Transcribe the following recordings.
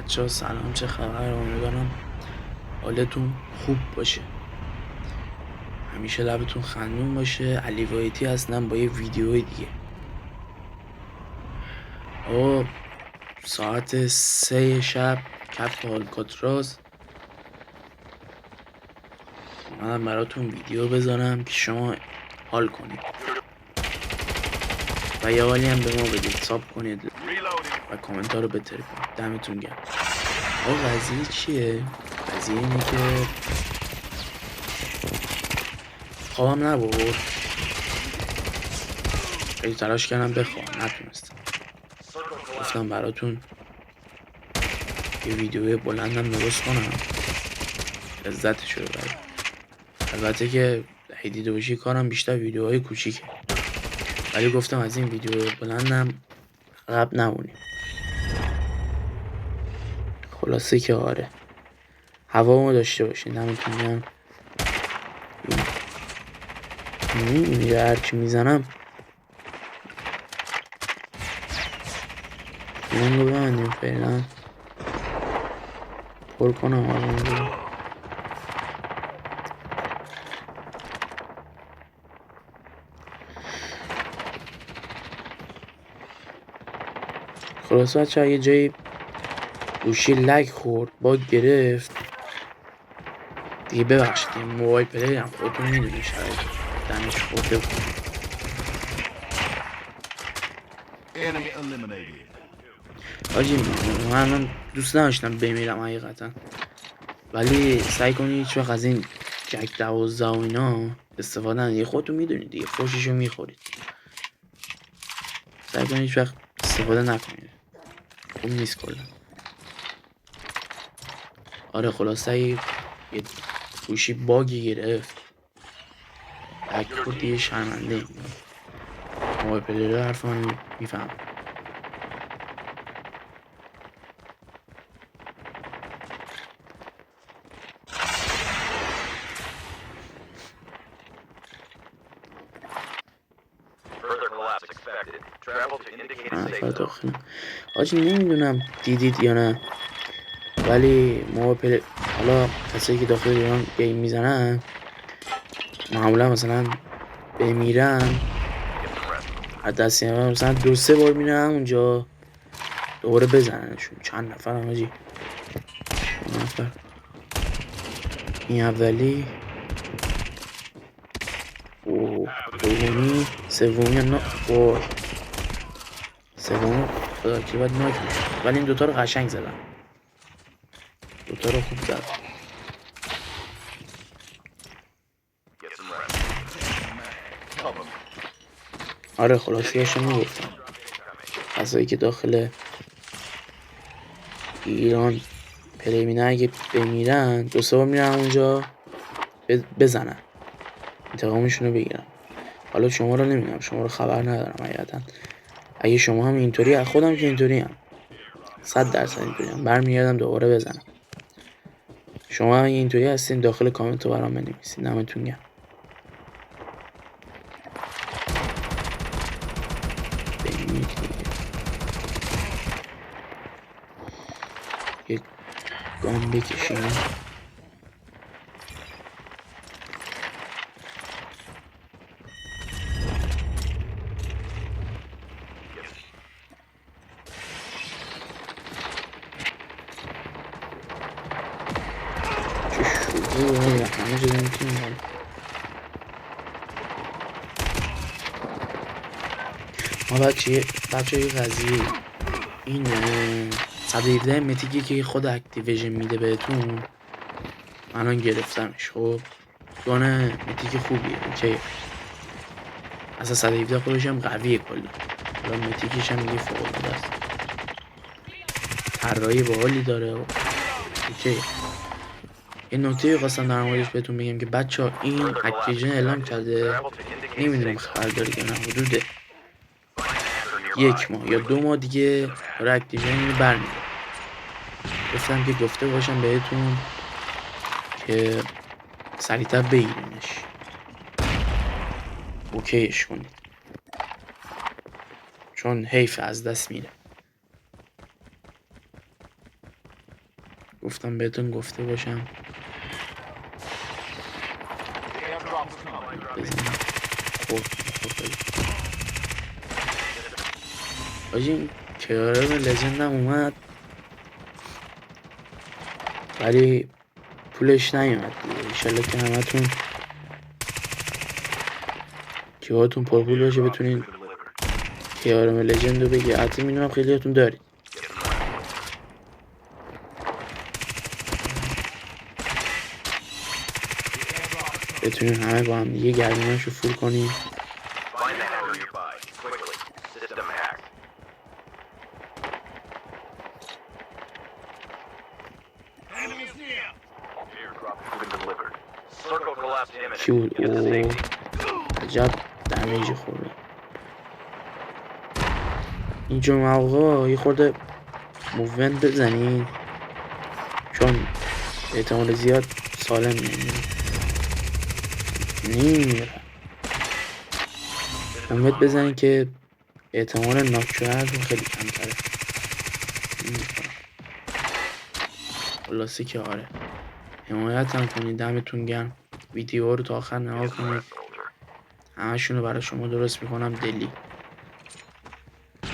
بچه‌ها سلام، چه خبر؟ امیدوارم حالتون خوب باشه. همیشه لبتون خندون باشه. علی وایتی هستم با یه ویدیو دیگه. ساعت 3 شب کف آلکاتراز اومدم براتون ویدیو بذارم که شما حال کنید و یه حالی هم به ما بدید، ساب کنید و کامنت ها رو بتر کنید. دمتون گرم. قضیه چیه؟ قضیه اینه که خوابم نبرد، خیلی تلاش کردم بخوام، نتونستم. گفتم براتون یه ویدیوی بلندم درست کنم، لذتشو ببرید. البته که دیده باشی کارم بیشتر ویدیوهای کوچیکه، ولی گفتم از این ویدیو بلندم عقب نمونیم. خلاصه که آره، هوامو داشته باشین. دمتون گرم. میره هرچی میزنم اون رو ببندیم فعلا، پر کنم آرام رو. خلاصه بچه یه جایی گوشی لگ خورد، باگ گرفت دیگه. ببخشید این موبایل پلی هم خودتون میدونی شاید دمش خورده بود. حاجی من دوست نداشتم بمیرم حقیقتا، ولی سعی کنید هیچ وقت از این جک 12 و اینا استفاده نکنید. خودتون میدونید دیگه، فوششو میخورید. سعی کنید هیچ وقت استفاده نکنید، خوب نیست کلا. آره خلاصه یه گوشی باگی گرفت، لگ خورد دیگه. شرمنده ایم موبایل پلیر حرف من میفهم. نفر داخل حاجی نمیدونم دیدید یا نه، ولی موبایل حالا کسایی که داخل ایران گیم میزنن معمولا مثلا بمیرن از دست اول مثلا 2-3 بار میرن اونجا دوباره بزننشون. چند نفر هم حاجی؟ 2 نفر. این اولی، دومی، سومی هم سومی خدا که باید ناک میشه، ولی این دوتا رو قشنگ زدم، دوتا رو خوب زدم. آره خلاصیاشو میگفتم، کسایی که داخل ایران پلی مینن اگه بمیرن 2-3 بار میرن اونجا بزنن، انتقامشون رو بگیرن. حالا شما رو نمیدونم، شما رو خبر ندارم حقیقتا. اگه شما هم اینطوری، از خودم که اینطوری هم 100% اینطوری هم برمیگردم دوباره بزنم. شما هم اینطوری هستین داخل کامنت رو برام بنویسین. دمتون گرم. یک گام بکشیم. چه شروع همه جا داریم تیم داریم. ما بچه یه قضیه، این 117 متیکی که خود اکتیویژن میده بهتون، من گرفتمش. خب گانه متیک خوبیه، اوکی. اصلا 117 خودش هم قویه کلا، حالا متیکش هم دیگه فوق العاده است، طراحی باحالی داره اوکی. یه نکته خواستم در موردش بهتون بگم که بچه‌ها این اکتیویژن اعلام کرده، نمیدونم خبر دارید یا نه، حدود 1 ماه یا 2 ماه دیگه داره اکتیویژن اینو برمی‌داره. گفتم که گفته باشم بهتون که سریعتر بگیرینش، اوکیش کنید، چون حیف از دست میره. گفتم بهتون گفته باشم بزنم. خورد آجی این کرم لجندم اومد ولی پولش نیومد دیگه. ایشالله که همتون کیوهاتون پرپول باشه بتونین کیارم لجند رو بگی. حتی میدونم خیلیاتون دارید. بتونین همه با هم دیگه گردناشو فول کنین. کی بود؟ اوه عجب دمیجی خورده. اینجور مواقع یه خورده موومنت بزنین چون احتمال زیاد سالم نمیره. موومنت بزنین که احتمال ناک شدنتون خیلی کمتره. خلاصه که آره حمایت هم کنید. دمتون گرم. ویدیو رو تا آخر نگاه کنید. همشون رو برای شما درست میکنم دلی.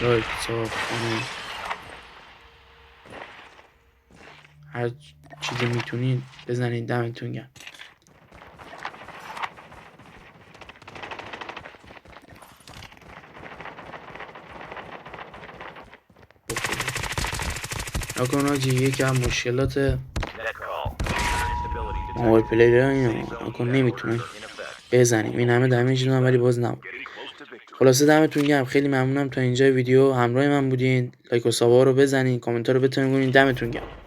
لایک صاف کنید. هر چیزی میتونید بزنید. دمتون گرم. نکن آجی یکی از مشکلات موبایل پلیر اینو نکن نمیتونه بزنیم. این همه دمیج دادم ولی باز نبود. خلاصه دمتون گرم. خیلی ممنونم تا اینجا ویدیو همراه من بودین. لایک و سابا رو بزنین. کامنت ها رو بتونین. دمتون گرم.